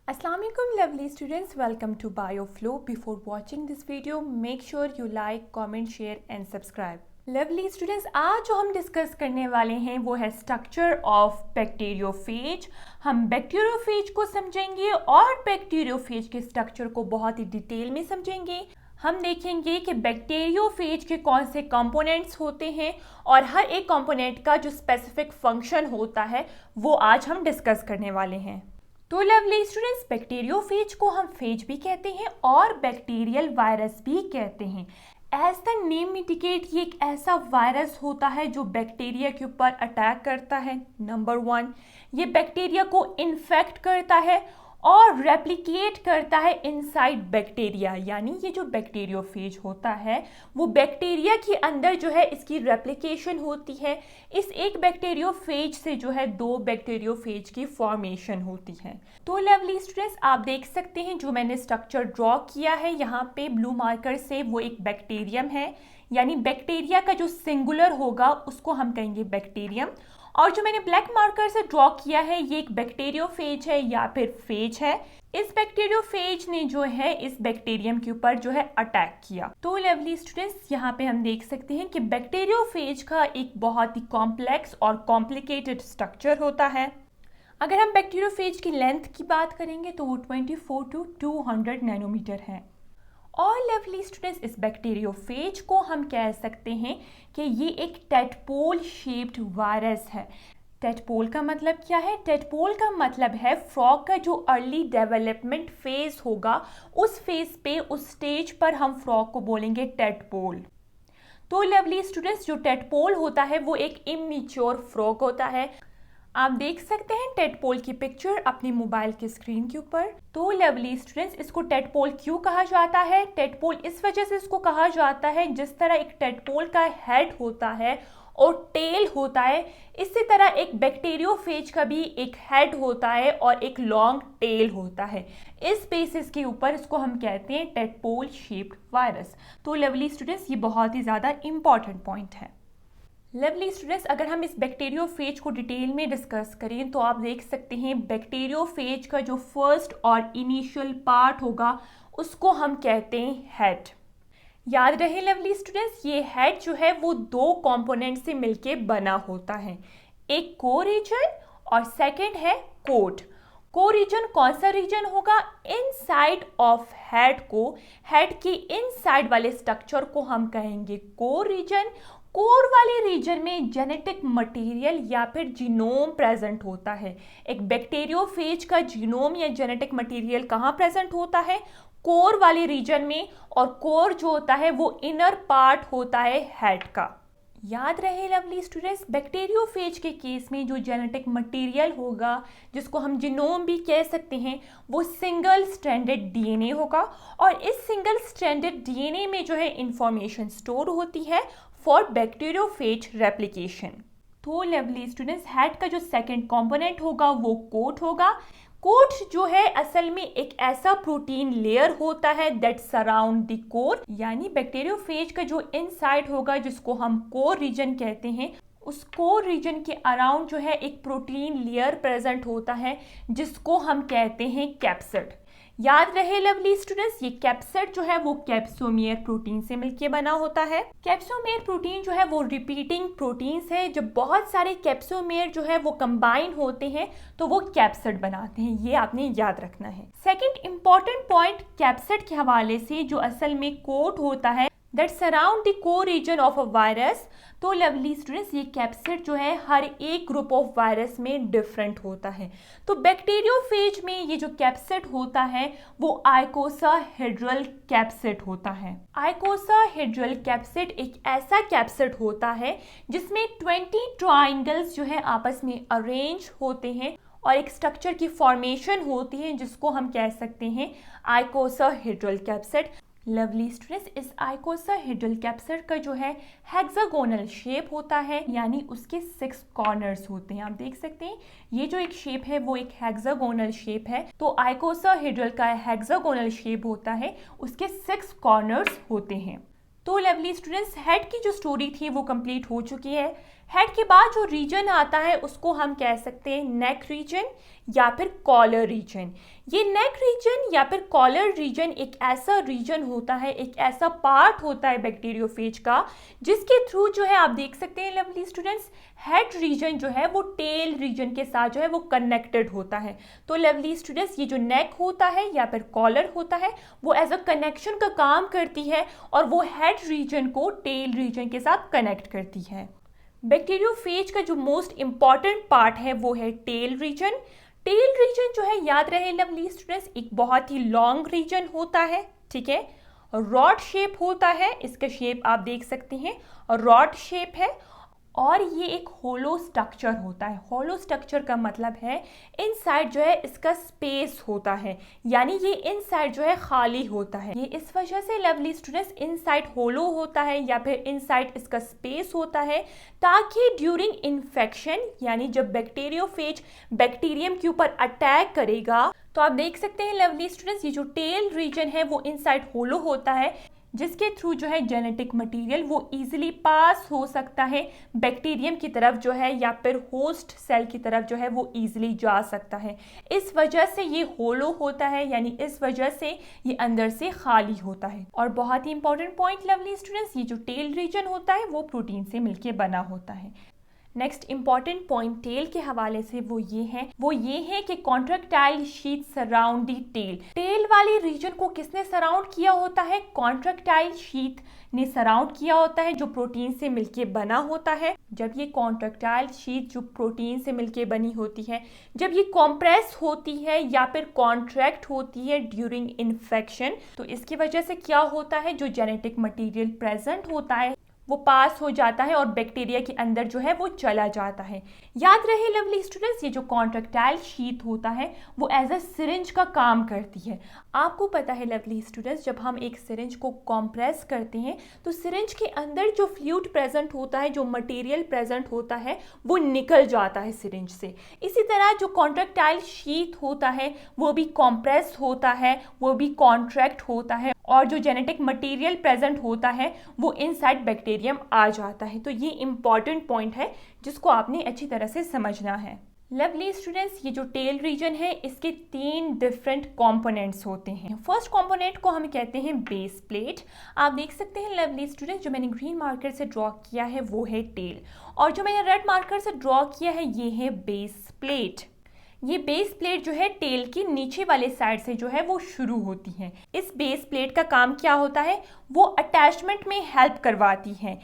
Assalamualaikum lovely students, welcome to BioFlow. Before watching this video, make sure you like, comment, share and subscribe. Lovely students, आज जो हम discuss करने वाले हैं वो है स्ट्रक्चर ऑफ बैक्टीरियोफेज। हम बैक्टीरियोफेज को समझेंगे और बैक्टीरियोफेज के स्ट्रक्चर को बहुत ही डिटेल में समझेंगे। हम देखेंगे कि बैक्टीरियोफेज के कौन से कंपोनेंट्स होते हैं और हर एक कंपोनेंट का जो स्पेसिफिक फंक्शन होता है वो आज हम डिस्कस करने वाले हैं। तो लवली स्टूडेंट्स, बैक्टीरियोफेज को हम फेज भी कहते हैं और बैक्टीरियल वायरस भी कहते हैं। एज द नेम इंडिकेट, ये एक ऐसा वायरस होता है जो बैक्टीरिया के ऊपर अटैक करता है। नंबर 1, ये बैक्टीरिया को इन्फेक्ट करता है और रेप्लिकेट करता है इनसाइड बैक्टीरिया, यानी ये जो बैक्टीरियोफेज होता है वो बैक्टीरिया के अंदर जो है इसकी रेप्लिकेशन होती है। इस एक बैक्टीरियोफेज से जो है 2 बैक्टीरियोफेज की फॉर्मेशन होती है। तो लवली स्टूडेंट्स, आप देख सकते हैं जो मैंने स्ट्रक्चर ड्रॉ किया है यहाँ पे ब्लू मार्कर से, वो एक बैक्टीरियम है, यानी बैक्टीरिया का जो सिंगुलर होगा उसको हम कहेंगे बैक्टीरियम। और जो मैंने ब्लैक मार्कर से ड्रॉ किया है ये एक बैक्टीरियोफेज है या फिर फेज है। इस बैक्टीरियोफेज ने जो है इस बैक्टीरियम के ऊपर जो है अटैक किया। तो लवली स्टूडेंट्स, यहाँ पे हम देख सकते हैं कि बैक्टीरियोफेज का एक बहुत ही कॉम्प्लेक्स और कॉम्प्लिकेटेड स्ट्रक्चर होता है। अगर हम बैक्टीरियोफेज की लेंथ की बात करेंगे तो वो 24 to 200 नैनोमीटर है। और लवली स्टूडेंट्स, इस बैक्टीरियोफेज को हम कह सकते हैं कि ये एक टेडपोल शेप्ड वायरस है। टेडपोल का मतलब क्या है? टेडपोल का मतलब है फ्रॉग का जो अर्ली डेवलपमेंट फेज होगा उस फेज पे, उस स्टेज पर हम फ्रॉग को बोलेंगे टेडपोल। तो लवली स्टूडेंट्स, जो टेडपोल होता है वो एक इमैच्योर फ्रॉग होता है। आप देख सकते हैं टेडपोल की पिक्चर अपनी मोबाइल की स्क्रीन के ऊपर। तो लवली स्टूडेंट्स, इसको टेडपोल क्यों कहा जाता है? टेडपोल इस वजह से इसको कहा जाता है, जिस तरह एक टेडपोल का हेड होता है और टेल होता है, इसी तरह एक बैक्टीरियोफेज का भी एक हेड होता है और एक लॉन्ग टेल होता है। इस बेसिस के ऊपर इसको हम कहते हैं टेडपोल शेप्ड वायरस। तो लवली स्टूडेंट्स, ये बहुत ही ज़्यादा इंपॉर्टेंट पॉइंट है। लवली स्टूडेंट्स, अगर हम इस बैक्टीरियोफेज को डिटेल में डिस्कस करें तो आप देख सकते हैं बैक्टीरियोफेज का जो फर्स्ट और इनिशियल पार्ट होगा उसको हम कहते हैं हेड। याद रहे लवली स्टूडेंट्स, ये हेड जो है वो 2 कंपोनेंट से मिलके बना होता है, एक को रीजन और सेकंड है कोट। को रीजन कौन सा रीजन होगा? इनसाइड ऑफ हेड को, हेड की इनसाइड वाले स्ट्रक्चर को हम कहेंगे को रीजन। कोर वाले रीजन में जेनेटिक मटेरियल या फिर जीनोम प्रेजेंट होता है। एक बैक्टीरियोफेज का जीनोम या जेनेटिक मटेरियल कहाँ प्रेजेंट होता है? कोर वाले रीजन में। और कोर जो होता है वो इनर पार्ट होता है हेड का। याद रहे लवली स्टूडेंट्स, बैक्टीरियोफेज के केस में जो जेनेटिक मटेरियल होगा, जिसको हम जीनोम भी कह सकते हैं, वो सिंगल स्ट्रैंडेड डीएनए होगा। और इस सिंगल स्ट्रैंडेड डीएनए में जो है इंफॉर्मेशन स्टोर होती है फॉर बैक्टीरियोफेज रेप्लिकेशन। तो लवली स्टूडेंट्स, हेड का जो सेकंड कंपोनेंट होगा वो कोट होगा। कोट जो है असल में एक ऐसा प्रोटीन लेयर होता है दैट सराउंड द कोर, यानी बैक्टीरियोफेज का जो इनसाइड होगा जिसको हम कोर रीजन कहते हैं, उस कोर रीजन के अराउंड जो है एक प्रोटीन लेयर प्रेजेंट होता है जिसको हम कहते हैं कैप्सिड। याद रहे लवली स्टूडेंट्स, ये कैप्सिड जो है वो कैप्सोमियर प्रोटीन से मिलके बना होता है। कैप्सोमियर प्रोटीन जो है वो रिपीटिंग प्रोटीन्स है। जब बहुत सारे कैप्सोमियर जो है वो कंबाइन होते हैं तो वो कैप्सिड बनाते हैं, ये आपने याद रखना है। सेकंड इंपॉर्टेंट पॉइंट कैप्सिड के हवाले से, जो असल में कोट होता है that surround the core region of a virus. तो लवली स्टूडेंट्स, ये कैप्सिड जो है हर एक ग्रुप ऑफ वायरस में डिफरेंट होता है। तो बैक्टीरियोफेज में ये जो कैप्सिड होता है वो आइकोसाहेड्रल कैप्सिड होता है। आइकोसाहेड्रल कैप्सिड एक ऐसा कैप्सिड होता है जिसमें 20 ट्राइंगल्स जो है आपस में अरेंज होते हैं और एक स्ट्रक्चर की फॉर्मेशन होती है जिसको हम कह सकते हैं आइकोसाहेड्रल कैप्सिड। लवली स्टूडेंट्स, इस आइकोसाहेड्रल कैप्सिड का जो है हेक्सागोनल शेप होता है, यानी उसके 6 कॉर्नर्स होते हैं। आप देख सकते हैं ये जो एक शेप है वो एक हेक्सागोनल शेप है। तो आइकोसाहेड्रल का हेक्सागोनल शेप होता है, उसके 6 कॉर्नर्स होते हैं। तो लवली स्टूडेंट्स, हेड की जो स्टोरी थी वो कंप्लीट हो चुकी है। हेड के बाद जो रीजन आता है उसको हम कह सकते हैं नेक रीजन या फिर कॉलर रीजन। ये नेक रीजन या फिर कॉलर रीजन एक ऐसा रीजन होता है, एक ऐसा पार्ट होता है बैक्टीरियोफेज का जिसके थ्रू जो है आप देख सकते हैं लवली स्टूडेंट्स, हेड रीजन जो है वो टेल रीजन के साथ जो है वो कनेक्टेड होता है। तो लवली स्टूडेंट्स, ये जो नेक होता है या फिर कॉलर होता है वो एज अ कनेक्शन का काम करती है और वो हेड रीजन को टेल रीजन के साथ कनेक्ट करती है। बैक्टीरियोफेज का जो मोस्ट इंपॉर्टेंट पार्ट है वो है टेल रीजन। टेल रीजन जो है, याद रहे लवली स्टूडेंट्स, एक बहुत ही लॉन्ग रीजन होता है, ठीक है, रॉड शेप होता है, इसका शेप आप देख सकते हैं रॉड शेप है, और ये एक होलो स्ट्रक्चर होता है। होलो स्ट्रक्चर का मतलब है इनसाइड जो है इसका स्पेस होता है, यानी ये इनसाइड जो है खाली होता है। ये इस वजह से लवली स्टूडेंट्स इनसाइड होलो होता है या फिर इनसाइड इसका स्पेस होता है, ताकि ड्यूरिंग इन्फेक्शन यानी जब बैक्टीरियोफेज बैक्टीरियम के ऊपर अटैक करेगा तो आप देख सकते हैं लवली स्टूडेंट्स, ये जो टेल रीजन है वो इनसाइड होलो होता है, जिसके थ्रू जो है जेनेटिक मटेरियल वो इजीली पास हो सकता है बैक्टीरियम की तरफ जो है या फिर होस्ट सेल की तरफ जो है वो इजीली जा सकता है। इस वजह से ये होलो होता है, यानी इस वजह से ये अंदर से खाली होता है। और बहुत ही इंपॉर्टेंट पॉइंट लवली स्टूडेंट्स, ये जो टेल रीजन होता है वो प्रोटीन से मिलके बना होता है। नेक्स्ट इंपॉर्टेंट पॉइंट टेल के हवाले से वो ये है कि contractile sheath surround the tail. Tail वाली रीजन को किसने सराउंड किया होता है? कॉन्ट्रैक्टाइल शीट ने सराउंड किया होता है, जो प्रोटीन से मिलके बना होता है। जब ये कॉन्ट्रैक्टाइल शीट जो प्रोटीन से मिलके बनी होती है, जब ये कॉम्प्रेस होती है या फिर कॉन्ट्रैक्ट होती है ड्यूरिंग इन्फेक्शन, तो इसकी वजह से क्या होता है, जो जेनेटिक मटेरियल प्रेजेंट होता है वो पास हो जाता है और बैक्टीरिया के अंदर जो है वो चला जाता है। याद रहे लवली स्टूडेंट्स, ये जो कॉन्ट्रैक्टाइल शीट होता है वो एज अ सिरिंज का काम करती है। आपको पता है लवली स्टूडेंट्स, जब हम एक सिरिंज को कॉम्प्रेस करते हैं तो सिरिंज के अंदर जो फ्लूइड प्रेजेंट होता है, जो मटेरियल प्रेजेंट होता है, वो निकल जाता है सिरिंज से। इसी तरह जो कॉन्ट्रैक्टाइल शीट होता है वो भी कॉम्प्रेस होता है, वो भी कॉन्ट्रैक्ट होता है, और जो जेनेटिक मटेरियल प्रेजेंट होता है वो इनसाइड बैक्टीरियम आ जाता है। तो ये इंपॉर्टेंट पॉइंट है जिसको आपने अच्छी तरह से समझना है। लवली स्टूडेंट्स, ये जो टेल रीजन है इसके 3 डिफरेंट कंपोनेंट्स होते हैं। फर्स्ट कंपोनेंट को हम कहते हैं बेस प्लेट। आप देख सकते हैं लवली स्टूडेंट्स, जो मैंने ग्रीन मार्कर से ड्रॉ किया है वो है टेल, और जो मैंने रेड मार्कर से ड्रॉ किया है ये है बेस प्लेट। ये बेस प्लेट जो है टेल की नीचे वाले साइड से जो है वो शुरू होती है। इस बेस प्लेट का काम क्या होता है, वो अटैचमेंट में हेल्प करवाती है।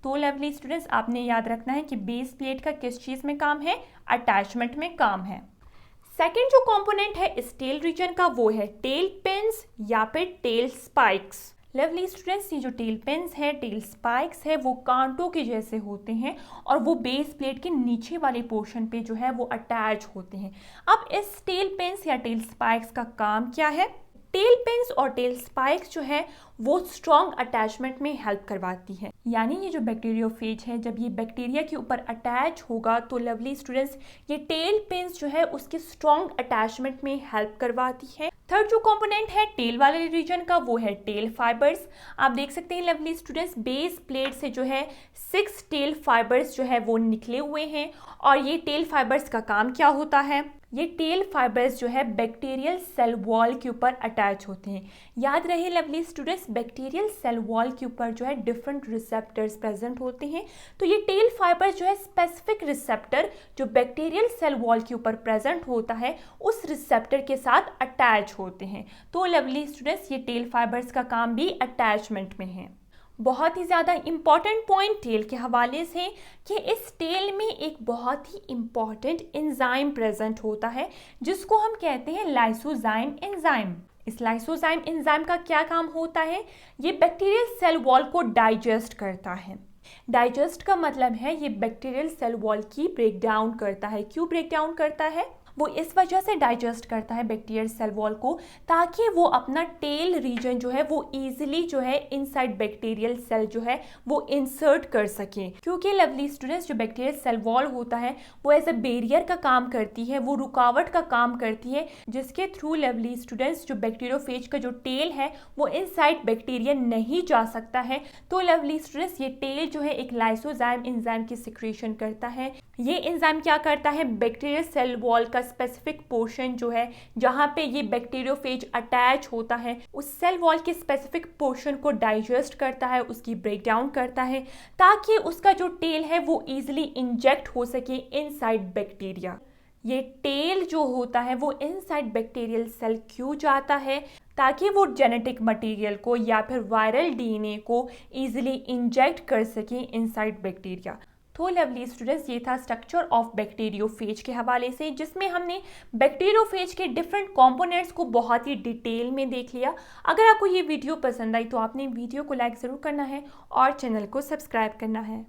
तो लवली स्टूडेंट्स, आपने याद रखना है कि बेस प्लेट का किस चीज़ में काम है, अटैचमेंट में काम है। सेकेंड जो कंपोनेंट है इस टेल रीजन का वो है टेल पिन्स या फिर टेल स्पाइक्स। लवली स्टूडेंट्स, ये जो टेल पिन्स है, टेल स्पाइक्स है, वो कांटों के जैसे होते हैं और वो बेस प्लेट के नीचे वाले पोर्शन पे जो है वो अटैच होते हैं। अब इस टेल पिन्स या टेल स्पाइक्स का काम क्या है? टेल पिन्स और टेल स्पाइक्स जो है वो स्ट्रॉन्ग अटैचमेंट में हेल्प करवाती है। यानी ये जो बैक्टीरियोफेज है, जब ये बैक्टीरिया के ऊपर अटैच होगा तो लवली स्टूडेंट्स, ये टेल पिन्स जो है उसके स्ट्रॉन्ग अटैचमेंट में हेल्प करवाती है। थर्ड जो कंपोनेंट है टेल वाले रीजन का वो है टेल फाइबर्स। आप देख सकते हैं लवली स्टूडेंट्स, बेस प्लेट से जो है 6 टेल फाइबर्स जो है वो निकले हुए हैं, और ये टेल फाइबर्स का काम क्या होता है? ये टेल फाइबर्स जो है बैक्टीरियल सेल वॉल के ऊपर अटैच होते हैं। याद रहे lovely students, bacterial cell wall के ऊपर जो है डिफरेंट रिसेप्टर्स प्रेजेंट होते हैं। तो ये टेल फाइबर्स जो है स्पेसिफिक रिसेप्टर जो बैक्टीरियल सेल वॉल के ऊपर प्रेजेंट होता है उस रिसेप्टर के साथ अटैच होते हैं। तो लवली स्टूडेंट्स, ये टेल फाइबर्स का काम भी अटैचमेंट में है। बहुत ही ज़्यादा इम्पॉर्टेंट पॉइंट टेल के हवाले से कि इस टेल में एक बहुत ही इम्पॉर्टेंट एंजाइम प्रेजेंट होता है जिसको हम कहते हैं लाइसोजाइम एंजाइम। इस लाइसोजाइम एंजाइम का क्या काम होता है? ये बैक्टीरियल सेल वॉल को डाइजेस्ट करता है। डाइजेस्ट का मतलब है ये बैक्टीरियल सेल वॉल की ब्रेक डाउन करता है। क्यों ब्रेक डाउन करता है? वो इस वजह से डाइजेस्ट करता है बैक्टीरियल सेल वॉल को, ताकि वो अपना टेल रीजन जो है वो ईजिली जो है इनसाइड बैक्टीरियल सेल जो है वो इंसर्ट कर सके। क्योंकि लवली स्टूडेंट्स जो बैक्टीरियल सेल वॉल होता है वो एज अ बैरियर का काम करती है, वो रुकावट का काम करती है, जिसके थ्रू लवली स्टूडेंट्स जो बैक्टीरियोफेज का जो टेल है वो इनसाइड बैक्टीरिया नहीं जा सकता है। तो लवली स्टूडेंट्स ये टेल जो है एक लाइसोजाइम एंजाइम की सिक्रेशन करता है। ये एंजाइम क्या करता है, बैक्टीरियल सेल वॉल का स्पेसिफिक पोर्शन जो है जहाँ पे ये बैक्टीरियोफेज अटैच होता है उस सेल वॉल के स्पेसिफिक पोर्शन को डाइजेस्ट करता है, उसकी ब्रेक डाउन करता है, ताकि उसका जो टेल है वो ईजिली इंजेक्ट हो सके इनसाइड बैक्टीरिया। ये टेल जो होता है वो इनसाइड बैक्टीरियल सेल क्यों जाता है, ताकि वो जेनेटिक मटेरियल को या फिर वायरल डीएनए को ईजिली इंजेक्ट कर सके इनसाइड बैक्टीरिया। तो लवली स्टूडेंट्स ये था स्ट्रक्चर ऑफ बैक्टीरियोफेज के हवाले से, जिसमें हमने बैक्टीरियोफेज के डिफरेंट कंपोनेंट्स को बहुत ही डिटेल में देख लिया। अगर आपको ये वीडियो पसंद आई तो आपने वीडियो को लाइक ज़रूर करना है और चैनल को सब्सक्राइब करना है।